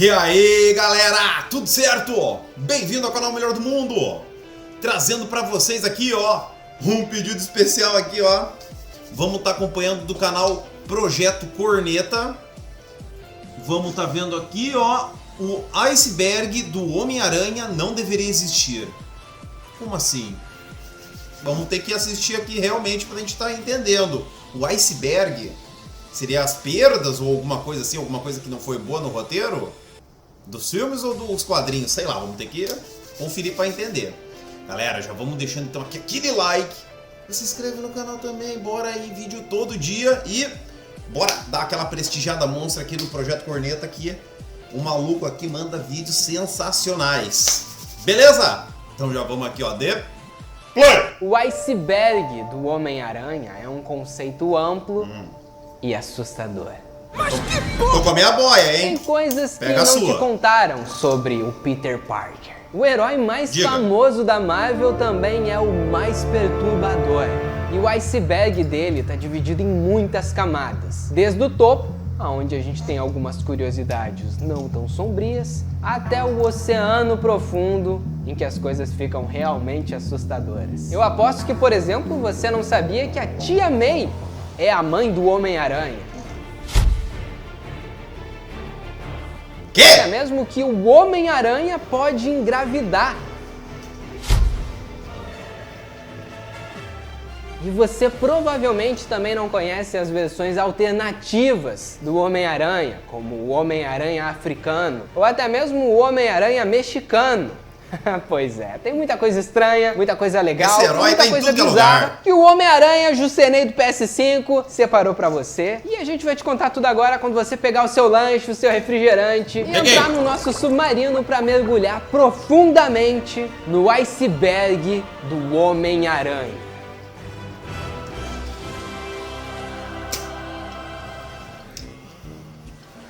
E aí galera, tudo certo? Bem-vindo ao canal Melhor do Mundo, trazendo pra vocês aqui ó, um pedido especial aqui ó. Vamos estar acompanhando do canal Projeto Corneta. Vamos estar vendo aqui ó, o iceberg do Homem-Aranha não deveria existir. Como assim? Vamos ter que assistir aqui realmente pra gente estar entendendo. O iceberg seria as perdas ou alguma coisa assim, alguma coisa que não foi boa no roteiro? Dos filmes ou dos quadrinhos? Sei lá, vamos ter que conferir para entender. Galera, já vamos deixando então aqui aquele like. Se inscreve no canal também, bora aí, vídeo todo dia. E bora dar aquela prestigiada monstra aqui no Projeto Corneta, que o maluco aqui manda vídeos sensacionais. Beleza? Então já vamos aqui ó, O iceberg do Homem-Aranha é um conceito amplo e assustador. Mas que porra! Tô com a minha boia, hein? Tem coisas que Pega não te contaram sobre o Peter Parker. O herói mais famoso da Marvel também é o mais perturbador. E o iceberg dele tá dividido em muitas camadas. Desde o topo, onde a gente tem algumas curiosidades não tão sombrias, até o oceano profundo, em que as coisas ficam realmente assustadoras. Eu aposto que, por exemplo, você não sabia que a Tia May é a mãe do Homem-Aranha. Quê? É mesmo que o Homem-Aranha pode engravidar. E você provavelmente também não conhece as versões alternativas do Homem-Aranha, como o Homem-Aranha africano, ou até mesmo o Homem-Aranha mexicano. Pois é, tem muita coisa estranha, muita coisa legal, esse herói muita tá em coisa tudo que é bizarra lugar. que o Homem-Aranha Jusenei do PS5 separou pra você. E a gente vai te contar tudo agora quando você pegar o seu lanche, o seu refrigerante e entrar no nosso submarino pra mergulhar profundamente no iceberg do Homem-Aranha.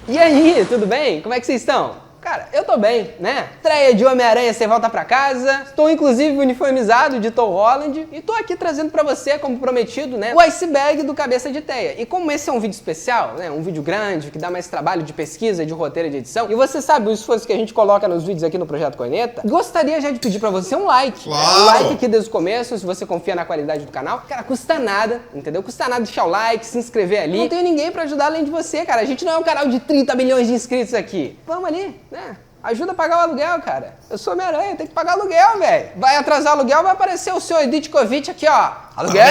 E aí, tudo bem? Como é que vocês estão? Cara, eu tô bem, né? Estreia de Homem-Aranha, você volta pra casa. Estou inclusive uniformizado de Tom Holland e tô aqui trazendo pra você, como prometido, né, o iceberg do Cabeça de Teia. E como esse é um vídeo especial, né, um vídeo grande, que dá mais trabalho de pesquisa, de roteiro e de edição, e você sabe o esforço que a gente coloca nos vídeos aqui no Projeto Corneta, gostaria já de pedir pra você um like. Claro! Um like aqui desde o começo, se você confia na qualidade do canal. Cara, custa nada, entendeu? Custa nada deixar o like, se inscrever ali. Não tem ninguém pra ajudar além de você, cara. A gente não é um canal de 30 milhões de inscritos aqui. Vamos ali, né? Ajuda a pagar o aluguel, cara. Eu sou Homem-Aranha, tem que pagar aluguel, velho. Vai atrasar o aluguel, vai aparecer o senhor Ditkovic aqui, ó. Aluguel?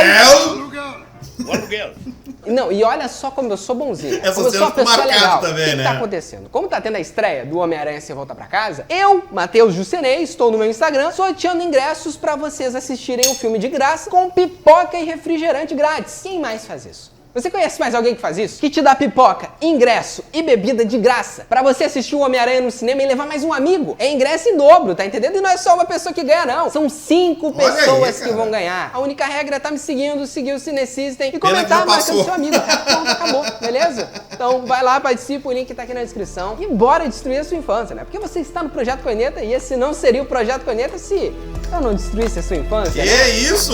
O aluguel. Não, e olha só como eu sou bonzinho. Essa Como eu sou uma pessoa marcada legal. também, O que né? tá acontecendo? Como tá tendo a estreia do Homem-Aranha Sem Volta Pra Casa, eu, Matheus Jusenei, estou no meu Instagram sorteando ingressos pra vocês assistirem o filme de graça com pipoca e refrigerante grátis. Quem mais faz isso? Você conhece mais alguém que faz isso? Que te dá pipoca, ingresso e bebida de graça pra você assistir o Homem-Aranha no cinema e levar mais um amigo? É ingresso em dobro, tá entendendo? E não é só uma pessoa que ganha, não. São 5 pessoas que vão ganhar. A única regra é tá me seguindo, seguir o Cinesystem e comentar marcando seu amigo. Pronto, acabou, beleza? Então vai lá, participa, o link tá aqui na descrição. E bora destruir a sua infância, né? Porque você está no Projeto Corneta e esse não seria o Projeto Corneta se eu não destruísse a sua infância. Que né? é isso?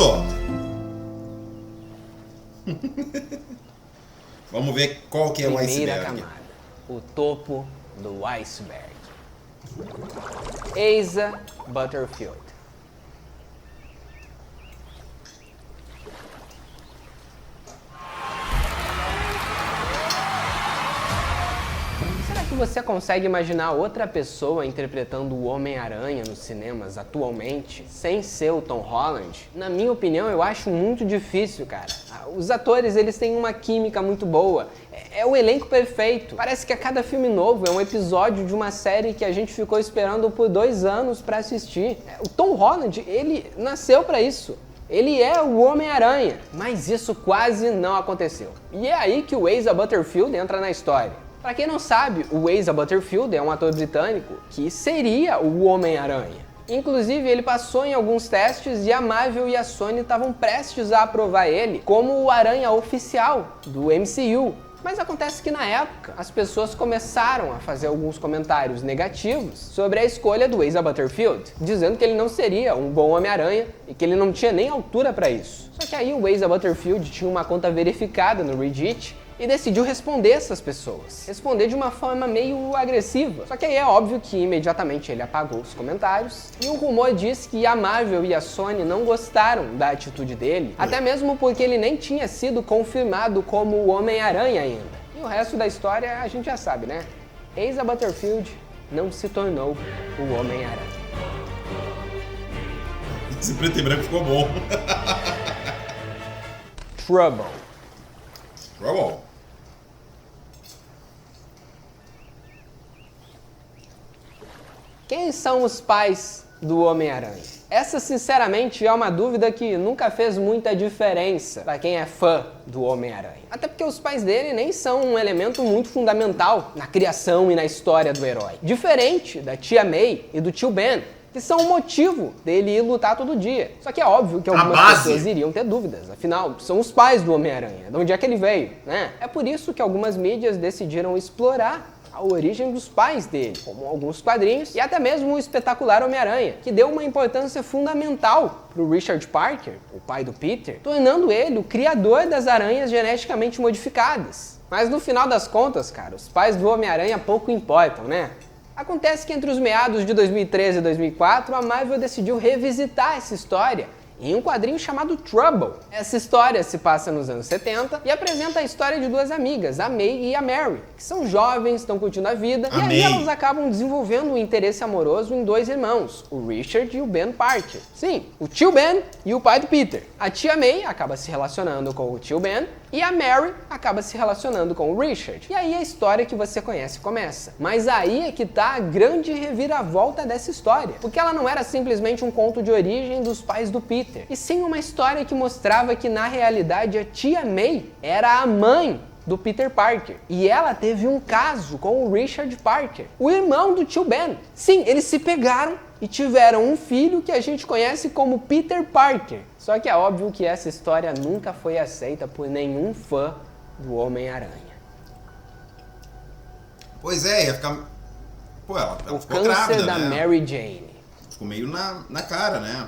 Vamos ver qual que é o Primeira iceberg. camada, o topo do iceberg. Asa Butterfield. Será que você consegue imaginar outra pessoa interpretando o Homem-Aranha nos cinemas atualmente, sem ser o Tom Holland? Na minha opinião, eu acho muito difícil, cara. Os atores, eles têm uma química muito boa. É o elenco perfeito. Parece que a cada filme novo é um episódio de uma série que a gente ficou esperando por 2 anos pra assistir. O Tom Holland, ele nasceu pra isso. Ele é o Homem-Aranha, mas isso quase não aconteceu. E é aí que o Asa Butterfield entra na história. Pra quem não sabe, o Asa Butterfield é um ator britânico que seria o Homem-Aranha. Inclusive, ele passou em alguns testes e a Marvel e a Sony estavam prestes a aprovar ele como o Aranha oficial do MCU. Mas acontece que na época as pessoas começaram a fazer alguns comentários negativos sobre a escolha do Asa Butterfield, dizendo que ele não seria um bom Homem-Aranha e que ele não tinha nem altura para isso. Só que aí o Asa Butterfield tinha uma conta verificada no Reddit e decidiu responder essas pessoas. Responder de uma forma meio agressiva. Só que aí é óbvio que imediatamente ele apagou os comentários e o rumor diz que a Marvel e a Sony não gostaram da atitude dele, até mesmo porque ele nem tinha sido confirmado como o Homem-Aranha ainda. E o resto da história a gente já sabe, né? Asa Butterfield não se tornou o Homem-Aranha. Esse preto e branco ficou bom. Trouble. Trouble. Quem são os pais do Homem-Aranha? Essa, sinceramente, é uma dúvida que nunca fez muita diferença para quem é fã do Homem-Aranha. Até porque os pais dele nem são um elemento muito fundamental na criação e na história do herói. Diferente da tia May e do tio Ben, que são o motivo dele ir lutar todo dia. Só que é óbvio que algumas pessoas iriam ter dúvidas. Afinal, são os pais do Homem-Aranha. De onde é que ele veio, né? É por isso que algumas mídias decidiram explorar a origem dos pais dele, como alguns quadrinhos e até mesmo o espetacular Homem-Aranha, que deu uma importância fundamental para o Richard Parker, o pai do Peter, tornando ele o criador das aranhas geneticamente modificadas. Mas no final das contas, cara, os pais do Homem-Aranha pouco importam, né? Acontece que entre os meados de 2013 e 2004, a Marvel decidiu revisitar essa história em um quadrinho chamado Trouble. Essa história se passa nos anos 70 e apresenta a história de duas amigas, a May e a Mary, que são jovens, estão curtindo a vida, e aí elas acabam desenvolvendo um interesse amoroso em dois irmãos, o Richard e o Ben Parker. Sim, o tio Ben e o pai do Peter. A tia May acaba se relacionando com o tio Ben e a Mary acaba se relacionando com o Richard. E aí a história que você conhece começa. Mas aí é que tá a grande reviravolta dessa história, porque ela não era simplesmente um conto de origem dos pais do Peter, e sim uma história que mostrava que na realidade a tia May era a mãe do Peter Parker. E ela teve um caso com o Richard Parker, o irmão do tio Ben. Sim, eles se pegaram e tiveram um filho que a gente conhece como Peter Parker. Só que é óbvio que essa história nunca foi aceita por nenhum fã do Homem-Aranha. Pois é, ia ficar... Pô, ela o ficou câncer grávida, da né? Mary Jane. Ficou meio na cara, né?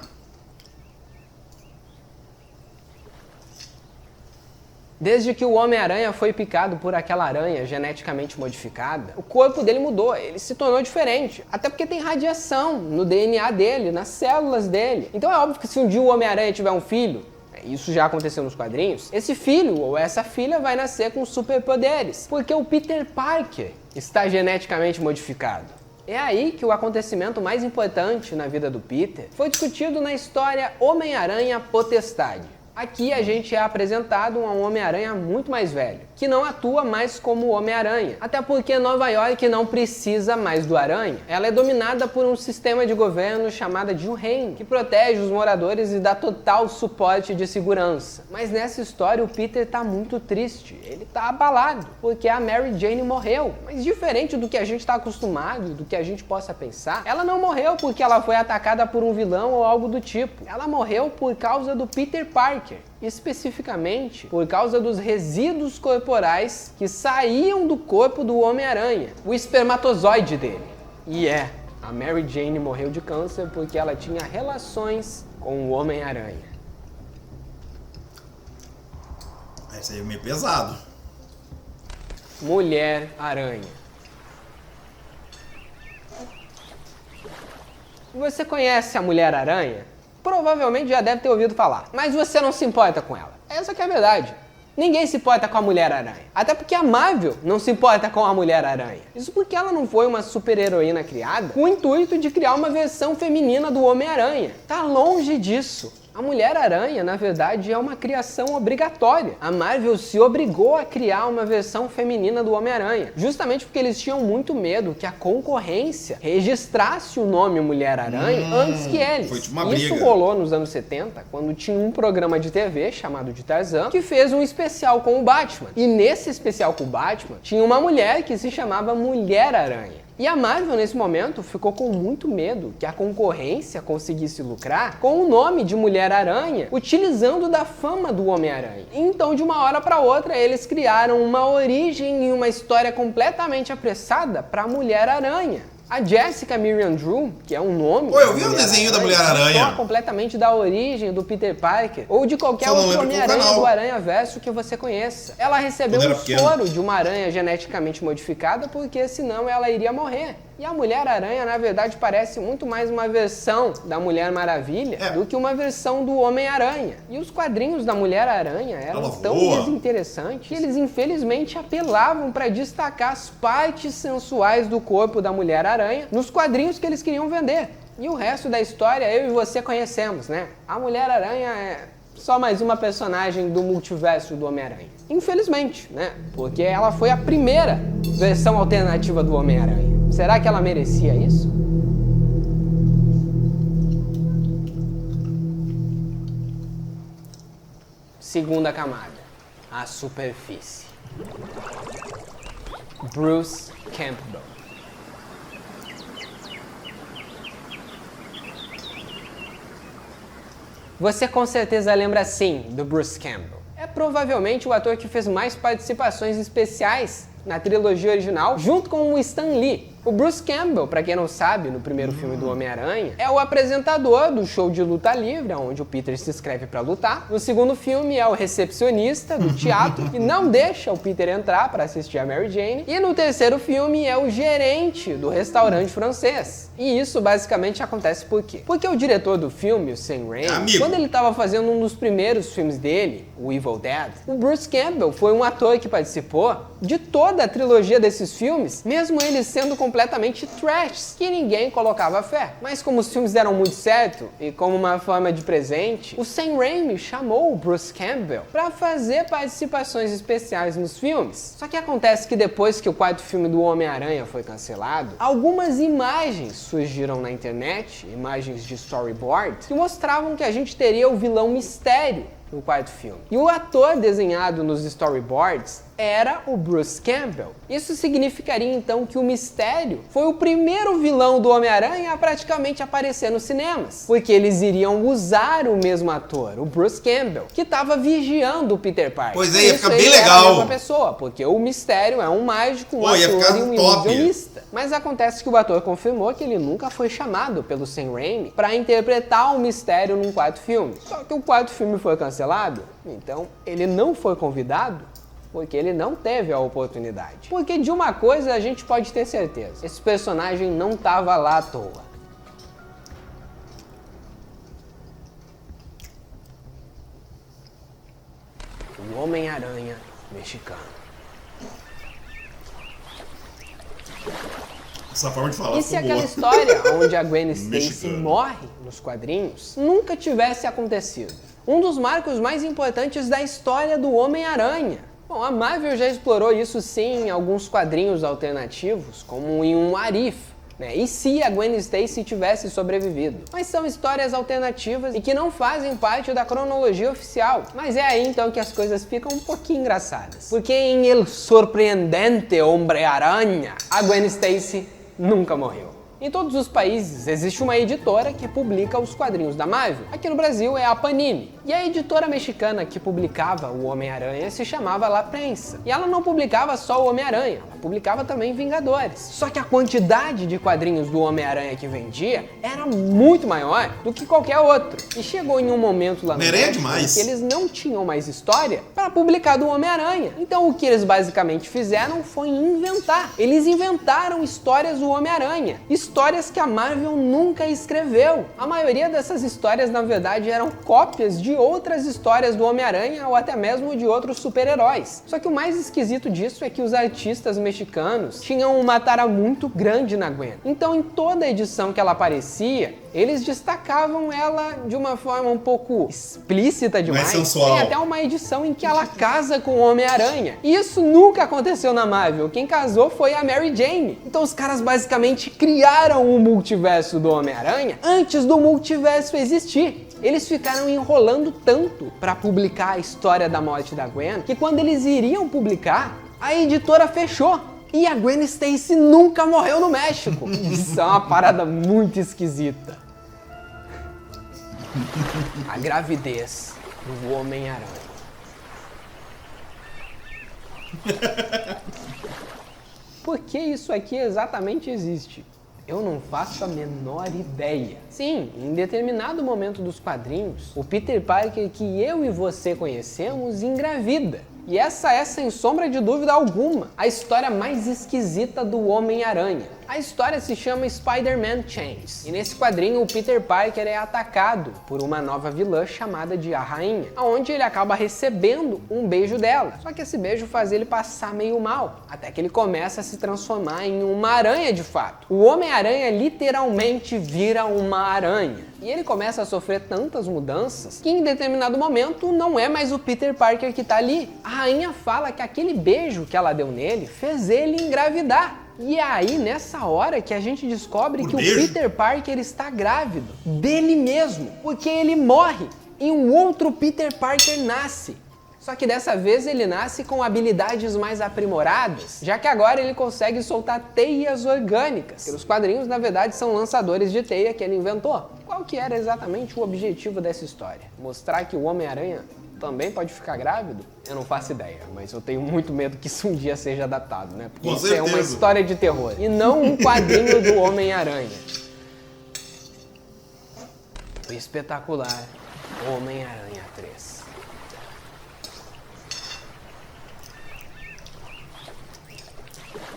Desde que o Homem-Aranha foi picado por aquela aranha geneticamente modificada, o corpo dele mudou, ele se tornou diferente. Até porque tem radiação no DNA dele, nas células dele. Então é óbvio que se um dia o Homem-Aranha tiver um filho, isso já aconteceu nos quadrinhos, esse filho ou essa filha vai nascer com superpoderes, porque o Peter Parker está geneticamente modificado. É aí que o acontecimento mais importante na vida do Peter foi discutido na história Homem-Aranha Potestade. Aqui a gente é apresentado a um Homem-Aranha muito mais velho, que não atua mais como Homem-Aranha, até porque Nova York não precisa mais do Aranha. Ela é dominada por um sistema de governo chamado de um reino, que protege os moradores e dá total suporte de segurança. Mas nessa história o Peter tá muito triste, ele tá abalado, porque a Mary Jane morreu. Mas diferente do que a gente tá acostumado, do que a gente possa pensar, ela não morreu porque ela foi atacada por um vilão ou algo do tipo. Ela morreu por causa do Peter Parker. Especificamente por causa dos resíduos corporais que saíam do corpo do Homem-Aranha, o espermatozoide dele. E a Mary Jane morreu de câncer porque ela tinha relações com o Homem-Aranha. Esse aí é meio pesado. Mulher-Aranha. Você conhece a Mulher-Aranha? Provavelmente já deve ter ouvido falar, mas você não se importa com ela. Essa que é a verdade. Ninguém se importa com a Mulher-Aranha. Até porque a Marvel não se importa com a Mulher-Aranha. Isso porque ela não foi uma super-heroína criada com o intuito de criar uma versão feminina do Homem-Aranha. Tá longe disso. A Mulher-Aranha, na verdade, é uma criação obrigatória. A Marvel se obrigou a criar uma versão feminina do Homem-Aranha, justamente porque eles tinham muito medo que a concorrência registrasse o nome Mulher-Aranha antes que eles. Foi tipo uma briga. Isso rolou nos anos 70, quando tinha um programa de TV chamado de Tarzan, que fez um especial com o Batman. E nesse especial com o Batman, tinha uma mulher que se chamava Mulher-Aranha. E a Marvel, nesse momento, ficou com muito medo que a concorrência conseguisse lucrar com o nome de Mulher-Aranha, utilizando da fama do Homem-Aranha. Então, de uma hora para outra, eles criaram uma origem e uma história completamente apressada para Mulher-Aranha. A Jessica Miriam Drew, que é um nome... Pô, eu vi o desenho da Mulher-Aranha. Completamente da origem do Peter Parker ou de qualquer outro Homem-Aranha do Aranha-Verso que você conheça. Ela recebeu um soro de uma aranha geneticamente modificada porque senão ela iria morrer. E a Mulher-Aranha, na verdade, parece muito mais uma versão da Mulher Maravilha do que uma versão do Homem-Aranha. E os quadrinhos da Mulher-Aranha eram tão desinteressantes que eles, infelizmente, apelavam para destacar as partes sensuais do corpo da Mulher-Aranha nos quadrinhos que eles queriam vender. E o resto da história eu e você conhecemos, né? A Mulher-Aranha é só mais uma personagem do multiverso do Homem-Aranha. Infelizmente, né? Porque ela foi a primeira versão alternativa do Homem-Aranha. Será que ela merecia isso? Segunda camada, a superfície. Bruce Campbell. Você com certeza lembra sim do Bruce Campbell. É provavelmente o ator que fez mais participações especiais na trilogia original, junto com o Stan Lee. O Bruce Campbell, pra quem não sabe, no primeiro filme do Homem-Aranha, é o apresentador do show de luta livre, onde o Peter se inscreve pra lutar. No segundo filme é o recepcionista do teatro, que não deixa o Peter entrar pra assistir a Mary Jane. E no terceiro filme é o gerente do restaurante francês. E isso basicamente acontece por quê? Porque o diretor do filme, o Sam Raimi, quando ele tava fazendo um dos primeiros filmes dele, o Evil Dead, o Bruce Campbell foi um ator que participou de toda a trilogia desses filmes, mesmo eles sendo completamente trash, que ninguém colocava fé. Mas como os filmes deram muito certo, e como uma forma de presente, o Sam Raimi chamou o Bruce Campbell para fazer participações especiais nos filmes. Só que acontece que depois que o quarto filme do Homem-Aranha foi cancelado, algumas imagens surgiram na internet, imagens de storyboard, que mostravam que a gente teria o vilão Mistério no quarto filme. E o ator desenhado nos storyboards era o Bruce Campbell. Isso significaria então que o Mistério foi o primeiro vilão do Homem-Aranha a praticamente aparecer nos cinemas, porque eles iriam usar o mesmo ator, o Bruce Campbell, que estava vigiando o Peter Parker. Pois é, ia ficar bem legal. A mesma pessoa, porque o Mistério é um mágico, um ator e um ilusionista. Mas acontece que o ator confirmou que ele nunca foi chamado pelo Sam Raimi para interpretar o Mistério num quarto filme. Só que o quarto filme foi cancelado, então ele não foi convidado porque ele não teve a oportunidade. Porque de uma coisa a gente pode ter certeza, esse personagem não estava lá à toa. O Homem-Aranha mexicano. Essa forma de falar. E se aquela história onde a Gwen Stacy morre nos quadrinhos nunca tivesse acontecido? Um dos marcos mais importantes da história do Homem-Aranha. Bom, a Marvel já explorou isso sim em alguns quadrinhos alternativos, como em um What If, né? E se a Gwen Stacy tivesse sobrevivido? Mas são histórias alternativas e que não fazem parte da cronologia oficial. Mas é aí então que as coisas ficam um pouquinho engraçadas. Porque em El Sorprendente Homem-Aranha, a Gwen Stacy nunca morreu. Em todos os países existe uma editora que publica os quadrinhos da Marvel. Aqui no Brasil é a Panini. E a editora mexicana que publicava o Homem-Aranha se chamava La Prensa. E ela não publicava só o Homem-Aranha, ela publicava também Vingadores. Só que a quantidade de quadrinhos do Homem-Aranha que vendia era muito maior do que qualquer outro. E chegou em um momento lá no México que eles não tinham mais história para publicar do Homem-Aranha. Então o que eles basicamente fizeram foi inventar. Eles inventaram histórias do Homem-Aranha. Histórias que a Marvel nunca escreveu. A maioria dessas histórias, na verdade, eram cópias de outras histórias do Homem-Aranha ou até mesmo de outros super-heróis. Só que o mais esquisito disso é que os artistas mexicanos tinham uma tara muito grande na Gwen. Então, em toda edição que ela aparecia, eles destacavam ela de uma forma um pouco explícita demais. Tem até uma edição em que ela casa com o Homem-Aranha. E isso nunca aconteceu na Marvel. Quem casou foi a Mary Jane. Então os caras basicamente criaram o multiverso do Homem-Aranha antes do multiverso existir. Eles ficaram enrolando tanto para publicar a história da morte da Gwen que quando eles iriam publicar, a editora fechou. E a Gwen Stacy nunca morreu no México. Isso é uma parada muito esquisita. A gravidez do Homem-Aranha. Por que isso aqui exatamente existe? Eu não faço a menor ideia. Sim, em determinado momento dos quadrinhos, o Peter Parker que eu e você conhecemos engravida. E essa é, sem sombra de dúvida alguma, a história mais esquisita do Homem-Aranha. A história se chama Spider-Man Chains, e nesse quadrinho o Peter Parker é atacado por uma nova vilã chamada de A Rainha, onde ele acaba recebendo um beijo dela. Só que esse beijo faz ele passar meio mal, até que ele começa a se transformar em uma aranha de fato. O Homem-Aranha literalmente vira uma aranha. E ele começa a sofrer tantas mudanças que em determinado momento não é mais o Peter Parker que tá ali. A rainha fala que aquele beijo que ela deu nele fez ele engravidar. E é aí, nessa hora, que a gente descobre que o Peter Parker está grávido dele mesmo, porque ele morre e um outro Peter Parker nasce. Só que dessa vez ele nasce com habilidades mais aprimoradas, já que agora ele consegue soltar teias orgânicas. Porque os quadrinhos, na verdade, são lançadores de teia que ele inventou. Qual que era exatamente o objetivo dessa história? Mostrar que o Homem-Aranha também pode ficar grávido? Eu não faço ideia, mas eu tenho muito medo que isso um dia seja adaptado, né? Porque isso é uma história de terror e não um quadrinho do Homem-Aranha. O espetacular Homem-Aranha 3.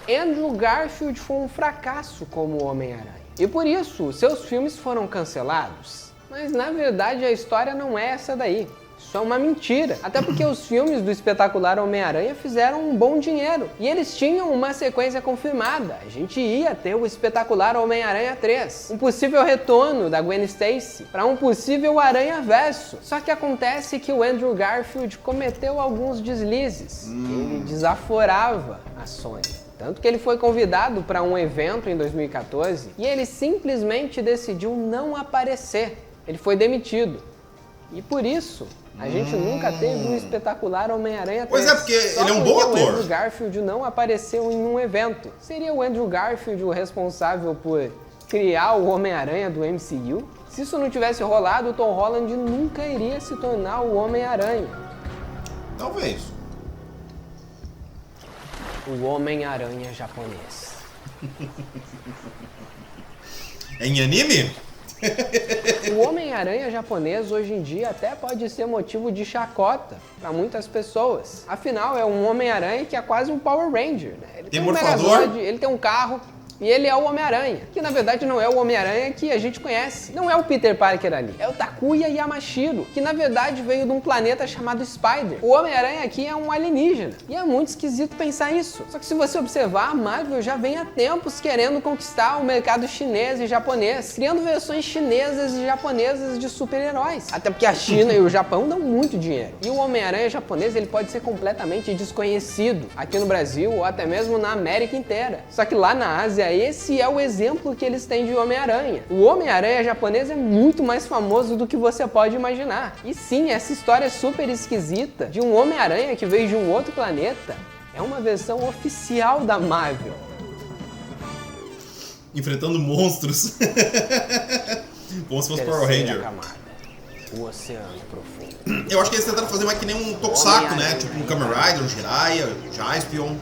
Andrew Garfield foi um fracasso como Homem-Aranha. E por isso, seus filmes foram cancelados. Mas na verdade a história não é essa daí. Isso é uma mentira. Até porque os filmes do espetacular Homem-Aranha fizeram um bom dinheiro. E eles tinham uma sequência confirmada. A gente ia ter o espetacular Homem-Aranha 3. Um possível retorno da Gwen Stacy para um possível Aranha-Verso. Só que acontece que o Andrew Garfield cometeu alguns deslizes. Ele desaforava a Sony. Tanto que ele foi convidado para um evento em 2014 e ele simplesmente decidiu não aparecer. Ele foi demitido. E por isso, a gente nunca teve um espetacular Homem-Aranha 3. Pois é, porque ele é um bom ator. O Andrew Garfield não apareceu em um evento. Seria o Andrew Garfield o responsável por criar o Homem-Aranha do MCU? Se isso não tivesse rolado, o Tom Holland nunca iria se tornar o Homem-Aranha. Talvez. O Homem-Aranha japonês. É em anime? O Homem-Aranha japonês hoje em dia até pode ser motivo de chacota para muitas pessoas. Afinal, é um Homem-Aranha que é quase um Power Ranger, né? Ele tem um Megazord, ele tem um carro e ele é o Homem-Aranha, que na verdade não é o Homem-Aranha que a gente conhece. Não é o Peter Parker ali, é o Takuya Yamashiro, que na verdade veio de um planeta chamado Spider. O Homem-Aranha aqui é um alienígena. E é muito esquisito pensar isso. Só que se você observar, a Marvel já vem há tempos querendo conquistar o mercado chinês e japonês, criando versões chinesas e japonesas de super-heróis. Até porque a China e o Japão dão muito dinheiro. E o Homem-Aranha japonês, ele pode ser completamente desconhecido aqui no Brasil ou até mesmo na América inteira. Só que lá na Ásia, esse é o exemplo que eles têm de Homem-Aranha. O Homem-Aranha japonês é muito mais famoso do que você pode imaginar. E sim, essa história super esquisita de um Homem-Aranha que veio de um outro planeta é uma versão oficial da Marvel. Enfrentando monstros. Como se fosse Power Ranger. Camada, o oceano profundo. Eu acho que eles tentaram fazer mais que nem um Tokusatsu, né? Tipo um Kamen Rider, um Jiraiya, Jaspion.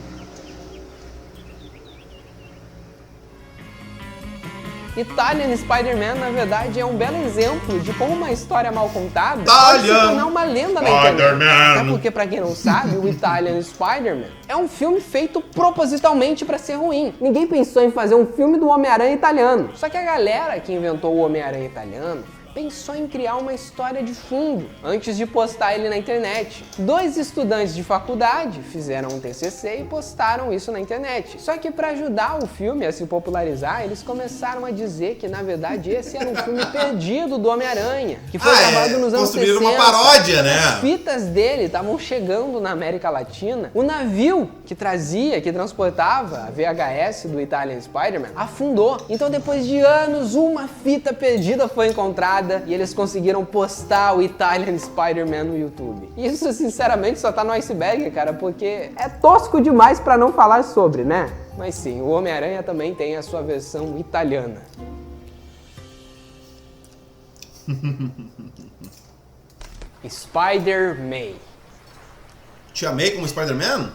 Italian Spider-Man, na verdade, é um belo exemplo de como uma história mal contada pode se tornar uma lenda na internet. Até porque, pra quem não sabe, o Italian Spider-Man é um filme feito propositalmente pra ser ruim. Ninguém pensou em fazer um filme do Homem-Aranha italiano. Só que a galera que inventou o Homem-Aranha italiano pensou em criar uma história de fundo antes de postar ele na internet. 2 estudantes de faculdade fizeram um TCC e postaram isso na internet. Só que para ajudar o filme a se popularizar, eles começaram a dizer que na verdade esse era um filme perdido do Homem-Aranha, que foi gravado nos anos 60. Construíram uma paródia, né? As fitas dele estavam chegando na América Latina. O navio que transportava a VHS do Italian Spider-Man afundou. Então depois de anos, uma fita perdida foi encontrada e eles conseguiram postar o Italian Spider-Man no YouTube. Isso, sinceramente, só tá no iceberg, cara, porque é tosco demais pra não falar sobre, né? Mas sim, o Homem-Aranha também tem a sua versão italiana. Spider-Man. Te amei como Spider-Man?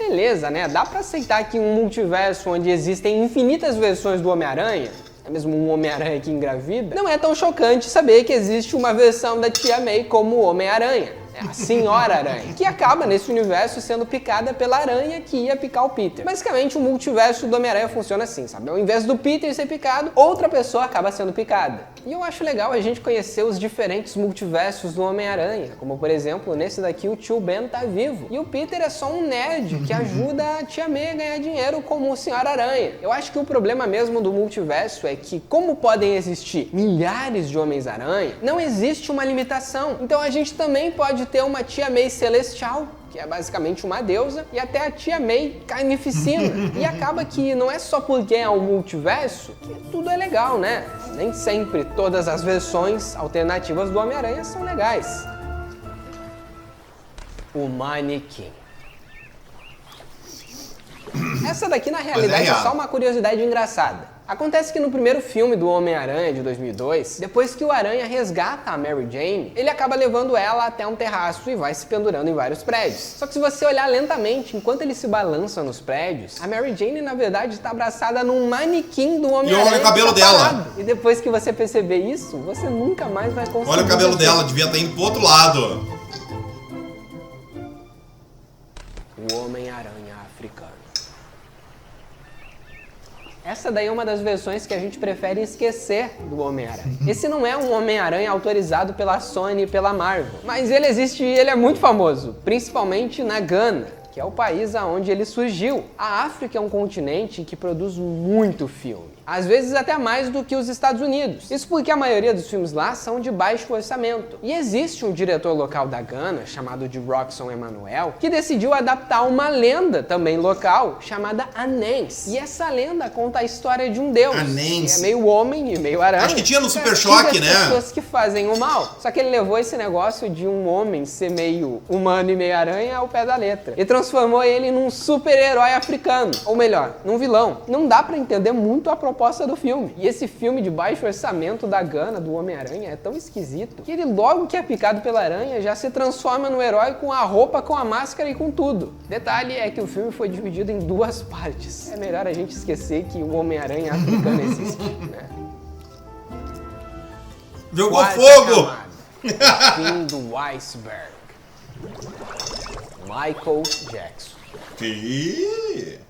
beleza, né? Dá pra aceitar que um multiverso onde existem infinitas versões do Homem-Aranha, é mesmo um Homem-Aranha que engravida, não é tão chocante saber que existe uma versão da Tia May como Homem-Aranha. A Senhora Aranha, que acaba nesse universo sendo picada pela aranha que ia picar o Peter. Basicamente, o multiverso do Homem-Aranha funciona assim, sabe? Ao invés do Peter ser picado, outra pessoa acaba sendo picada. E eu acho legal a gente conhecer os diferentes multiversos do Homem-Aranha, como por exemplo, nesse daqui o tio Ben tá vivo. E o Peter é só um nerd que ajuda a Tia May a ganhar dinheiro como Senhora Aranha. Eu acho que o problema mesmo do multiverso é que, como podem existir milhares de Homens-Aranha, não existe uma limitação. Então a gente também pode ter uma Tia May celestial, que é basicamente uma deusa, e até a Tia May carnificina. E acaba que não é só porque é um multiverso que tudo é legal, né? Nem sempre todas as versões alternativas do Homem-Aranha são legais. O manequim. Essa daqui, na realidade, é só uma curiosidade engraçada. Acontece que no primeiro filme do Homem-Aranha de 2002, depois que o Aranha resgata a Mary Jane, ele acaba levando ela até um terraço e vai se pendurando em vários prédios. Só que se você olhar lentamente, enquanto ele se balança nos prédios, a Mary Jane, na verdade, está abraçada num manequim do Homem-Aranha. E olha o cabelo dela. E depois que você perceber isso, você nunca mais vai conseguir. Olha o cabelo dela, devia estar indo pro outro lado. O Homem-Aranha africano. Essa daí é uma das versões que a gente prefere esquecer do Homem-Aranha. Esse não é um Homem-Aranha autorizado pela Sony e pela Marvel, mas ele existe e ele é muito famoso, principalmente na Gana, que é o país aonde ele surgiu. A África é um continente que produz muito filme. Às vezes até mais do que os Estados Unidos. Isso porque a maioria dos filmes lá são de baixo orçamento. E existe um diretor local da Gana, chamado de Roxon Emmanuel, que decidiu adaptar uma lenda também local, chamada Anansi. E essa lenda conta a história de um deus, que é meio homem e meio aranha. Acho que tinha no Super Choque, né? Pessoas que fazem o mal. Só que ele levou esse negócio de um homem ser meio humano e meio aranha ao pé da letra. E transformou ele num super-herói africano. Ou melhor, num vilão. Não dá pra entender muito a proposta do filme. E esse filme de baixo orçamento da Gana, do Homem-Aranha, é tão esquisito que ele logo que é picado pela aranha já se transforma no herói com a roupa, com a máscara e com tudo. Detalhe é que o filme foi dividido em duas partes. É melhor a gente esquecer que o Homem-Aranha africano existe, né? Jogou fogo! Fim do iceberg. Michael Jackson. Que?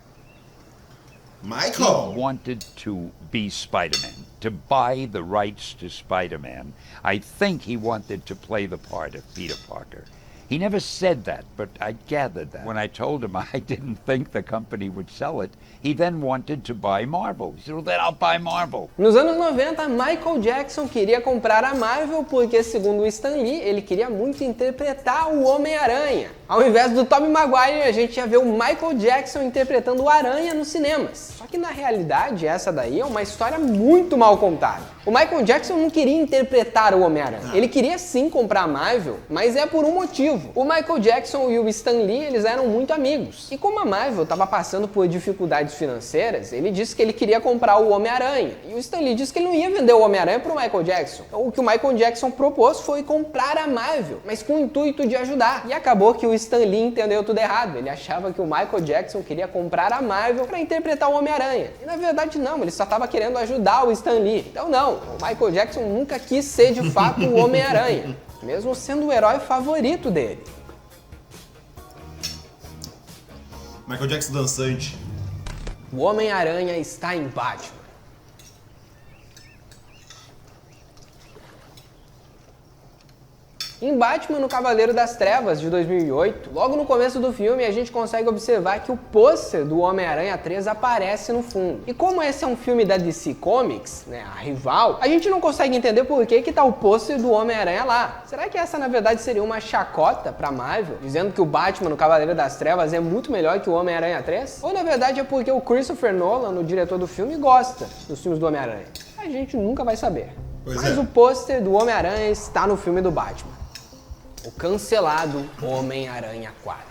Michael He wanted to be Spider-Man, to buy the rights to Spider-Man. I think he wanted to play the part of Peter Parker. He never said that, but I gathered that. When I told him I didn't think the company would sell it, he then wanted to buy Marvel. He said, well, then I'll buy Marvel. Nos anos 90, Michael Jackson queria comprar a Marvel porque, segundo o Stan Lee, ele queria muito interpretar o Homem-Aranha. Ao invés do Tobey Maguire, a gente ia ver o Michael Jackson interpretando o Aranha nos cinemas. Só que na realidade, essa daí é uma história muito mal contada. O Michael Jackson não queria interpretar o Homem-Aranha. Ele queria sim comprar a Marvel, mas é por um motivo. O Michael Jackson e o Stan Lee, eles eram muito amigos. E como a Marvel estava passando por dificuldades financeiras, ele disse que ele queria comprar o Homem-Aranha. E o Stan Lee disse que ele não ia vender o Homem-Aranha para o Michael Jackson. Então, o que o Michael Jackson propôs foi comprar a Marvel, mas com o intuito de ajudar. E acabou que o Stan Lee entendeu tudo errado. Ele achava que o Michael Jackson queria comprar a Marvel para interpretar o Homem-Aranha. E na verdade não, ele só estava querendo ajudar o Stan Lee. Então não, o Michael Jackson nunca quis ser de fato o Homem-Aranha, mesmo sendo o herói favorito dele. Michael Jackson dançante. O Homem-Aranha está em Batman. Em Batman no Cavaleiro das Trevas, de 2008, logo no começo do filme, a gente consegue observar que o pôster do Homem-Aranha 3 aparece no fundo. E como esse é um filme da DC Comics, né, a rival, a gente não consegue entender por que tá o pôster do Homem-Aranha lá. Será que essa, na verdade, seria uma chacota pra Marvel, dizendo que o Batman no Cavaleiro das Trevas é muito melhor que o Homem-Aranha 3? Ou, na verdade, é porque o Christopher Nolan, o diretor do filme, gosta dos filmes do Homem-Aranha? A gente nunca vai saber. Mas o pôster do Homem-Aranha está no filme do Batman. O cancelado Homem-Aranha 4.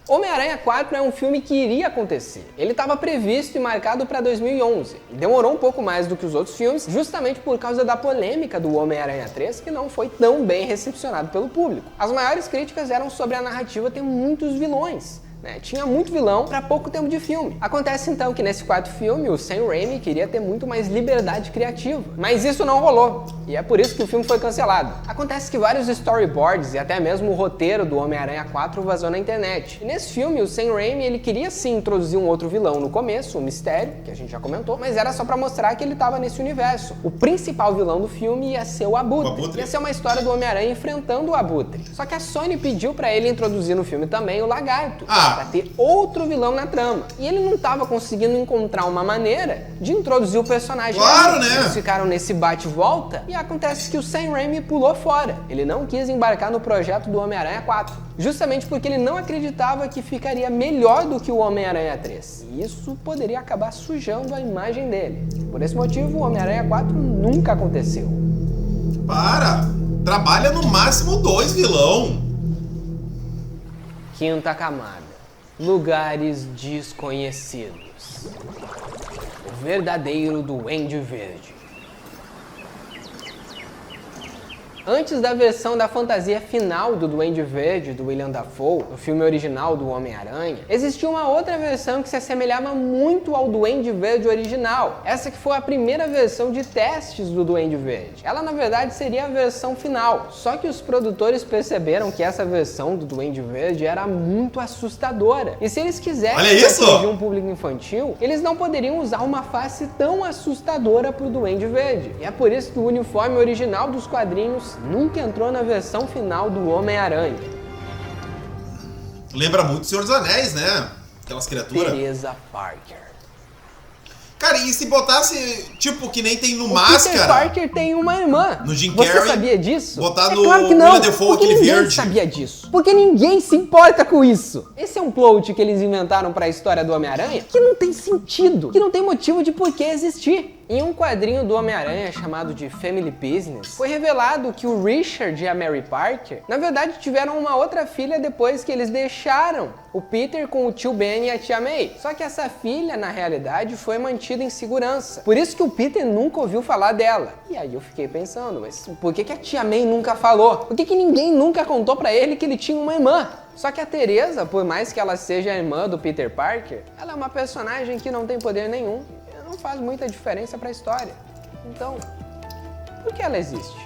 Homem-Aranha 4 é um filme que iria acontecer. Ele estava previsto e marcado para 2011. Demorou um pouco mais do que os outros filmes, justamente por causa da polêmica do Homem-Aranha 3, que não foi tão bem recepcionado pelo público. As maiores críticas eram sobre a narrativa ter muitos vilões. Tinha muito vilão para pouco tempo de filme. Acontece então que nesse quarto filme o Sam Raimi queria ter muito mais liberdade criativa, mas isso não rolou, e é por isso que o filme foi cancelado. Acontece que vários storyboards e até mesmo o roteiro do Homem-Aranha 4 vazou na internet. E nesse filme o Sam Raimi ele queria sim introduzir um outro vilão no começo, o Mistério, que a gente já comentou, mas era só para mostrar que ele estava nesse universo. O principal vilão do filme ia ser o Abutre. Ia ser uma história do Homem-Aranha enfrentando o Abutre. Só que a Sony pediu para ele introduzir no filme também o Lagarto. Pra ter outro vilão na trama. E ele não estava conseguindo encontrar uma maneira de introduzir o personagem. Claro, né? Eles ficaram nesse bate-volta e acontece que o Sam Raimi pulou fora. Ele não quis embarcar no projeto do Homem-Aranha 4. Justamente porque ele não acreditava que ficaria melhor do que o Homem-Aranha 3. E isso poderia acabar sujando a imagem dele. Por esse motivo, o Homem-Aranha 4 nunca aconteceu. Trabalha no máximo 2 vilão. Quinta camada. Lugares desconhecidos. O verdadeiro Duende Verde. Antes da versão da fantasia final do Duende Verde, do William Dafoe, no filme original do Homem-Aranha, existia uma outra versão que se assemelhava muito ao Duende Verde original. Essa que foi a primeira versão de testes do Duende Verde. Ela, na verdade, seria a versão final. Só que os produtores perceberam que essa versão do Duende Verde era muito assustadora. E se eles quisessem atingir um público infantil, eles não poderiam usar uma face tão assustadora pro Duende Verde. E é por isso que o uniforme original dos quadrinhos nunca entrou na versão final do Homem-Aranha. Lembra muito o Senhor dos Anéis, né? Aquelas criaturas. Teresa Parker. Cara, e se botasse, tipo, que nem tem no Máscara... Peter Parker tem uma irmã. No Jim Carrey. Você sabia disso? Botar no claro que não, William Dafoe, porque aquele ninguém verde. sabia disso. Porque ninguém se importa com isso. Esse é um plot que eles inventaram pra história do Homem-Aranha que não tem sentido, que não tem motivo de por que existir. Em um quadrinho do Homem-Aranha chamado de Family Business, foi revelado que o Richard e a Mary Parker, na verdade, tiveram uma outra filha depois que eles deixaram o Peter com o tio Ben e a tia May. Só que essa filha, na realidade, foi mantida em segurança. Por isso que o Peter nunca ouviu falar dela. E aí eu fiquei pensando, mas por que a tia May nunca falou? Por que ninguém nunca contou pra ele que ele tinha uma irmã? Só que a Teresa, por mais que ela seja a irmã do Peter Parker, ela é uma personagem que não tem poder nenhum. Não faz muita diferença pra história. Então, por que ela existe?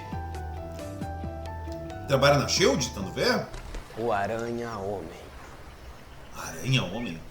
Trabalha na SHIELD, tanto ver? O Aranha-Homem. Aranha-Homem?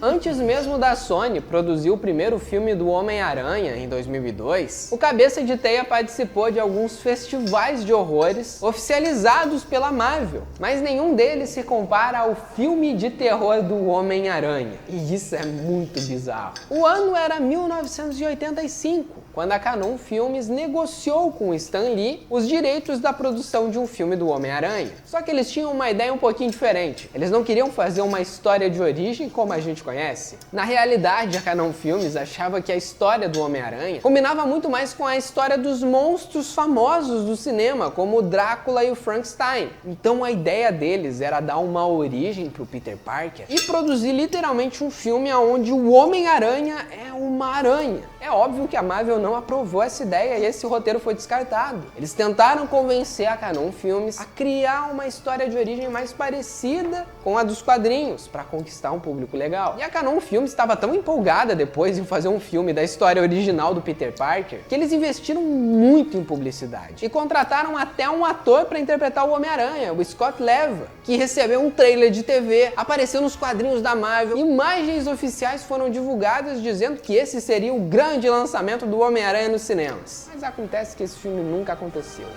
Antes mesmo da Sony produzir o primeiro filme do Homem-Aranha, em 2002, o Cabeça de Teia participou de alguns festivais de horrores oficializados pela Marvel, mas nenhum deles se compara ao filme de terror do Homem-Aranha. E isso é muito bizarro. O ano era 1985, quando a Cannon Filmes negociou com o Stan Lee os direitos da produção de um filme do Homem-Aranha. Só que eles tinham uma ideia um pouquinho diferente. Eles não queriam fazer uma história de origem como a gente conhece. Na realidade, a Cannon Filmes achava que a história do Homem-Aranha combinava muito mais com a história dos monstros famosos do cinema, como o Drácula e o Frankenstein. Então a ideia deles era dar uma origem pro Peter Parker e produzir literalmente um filme onde o Homem-Aranha é uma aranha. É óbvio que a Marvel não aprovou essa ideia e esse roteiro foi descartado. Eles tentaram convencer a Cannon Filmes a criar uma história de origem mais parecida com a dos quadrinhos, para conquistar um público legal. E a Cannon Filmes estava tão empolgada depois em fazer um filme da história original do Peter Parker, que eles investiram muito em publicidade. E contrataram até um ator para interpretar o Homem-Aranha, o Scott Leva, que recebeu um trailer de TV, apareceu nos quadrinhos da Marvel, imagens oficiais foram divulgadas dizendo que esse seria o grande lançamento do Homem-Aranha nos cinemas. Mas acontece que esse filme nunca aconteceu.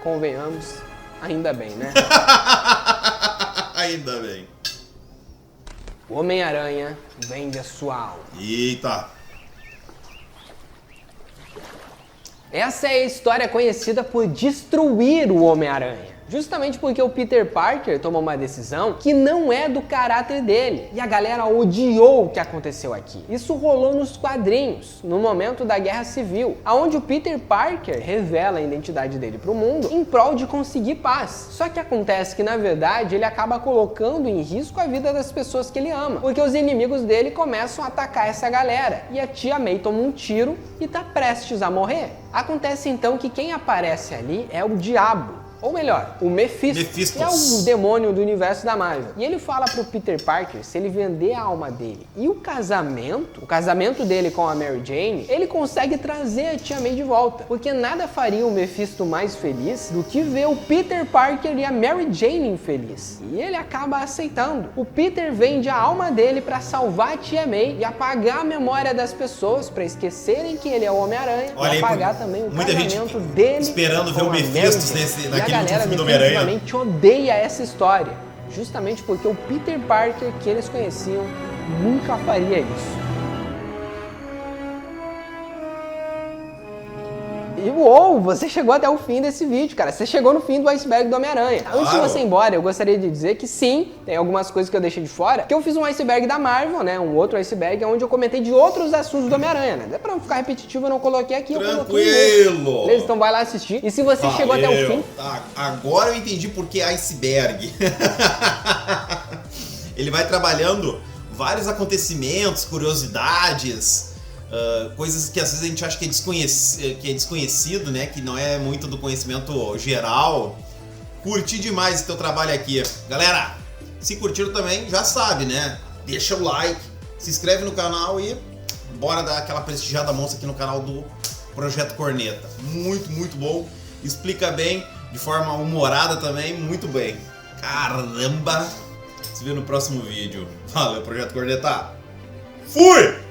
Convenhamos, ainda bem, né? Ainda bem. O Homem-Aranha vende a sua alma. Eita! Essa é a história conhecida por destruir o Homem-Aranha. Justamente porque o Peter Parker tomou uma decisão que não é do caráter dele. E a galera odiou o que aconteceu aqui. Isso rolou nos quadrinhos, no momento da Guerra Civil, onde o Peter Parker revela a identidade dele pro mundo em prol de conseguir paz. Só que acontece que, na verdade, ele acaba colocando em risco a vida das pessoas que ele ama, porque os inimigos dele começam a atacar essa galera, e a tia May toma um tiro e tá prestes a morrer. Acontece então que quem aparece ali é o diabo. Ou melhor, o Mephistos, que é o demônio do universo da Marvel. E ele fala pro Peter Parker se ele vender a alma dele e o casamento dele com a Mary Jane, ele consegue trazer a tia May de volta. Porque nada faria o Mephisto mais feliz do que ver o Peter Parker e a Mary Jane infeliz. E ele acaba aceitando. O Peter vende a alma dele pra salvar a tia May e apagar a memória das pessoas pra esquecerem que ele é o Homem-Aranha e apagar também o casamento dele. Esperando ver o Mephistos naquele a galera definitivamente odeia essa história, justamente porque o Peter Parker que eles conheciam nunca faria isso. E uou, você chegou até o fim desse vídeo, cara. Você chegou no fim do iceberg do Homem-Aranha. Claro. Antes de você ir embora, eu gostaria de dizer que sim, tem algumas coisas que eu deixei de fora, que eu fiz um iceberg da Marvel, né? Um outro iceberg onde eu comentei de outros assuntos do Homem-Aranha, né? Pra não ficar repetitivo, eu não coloquei aqui. Tranquilo! Beleza? Então vai lá assistir. E se você chegou até o fim... Agora eu entendi por que iceberg. Ele vai trabalhando vários acontecimentos, curiosidades... coisas que às vezes a gente acha que é desconhecido, né? Que não é muito do conhecimento geral. Curti demais esse teu trabalho aqui. Galera, se curtiram também, já sabe, né? Deixa o like, se inscreve no canal e bora dar aquela prestigiada monstra aqui no canal do Projeto Corneta. Muito, muito bom. Explica bem, de forma humorada também, muito bem. Caramba! Se vê no próximo vídeo. Valeu, Projeto Corneta. Fui!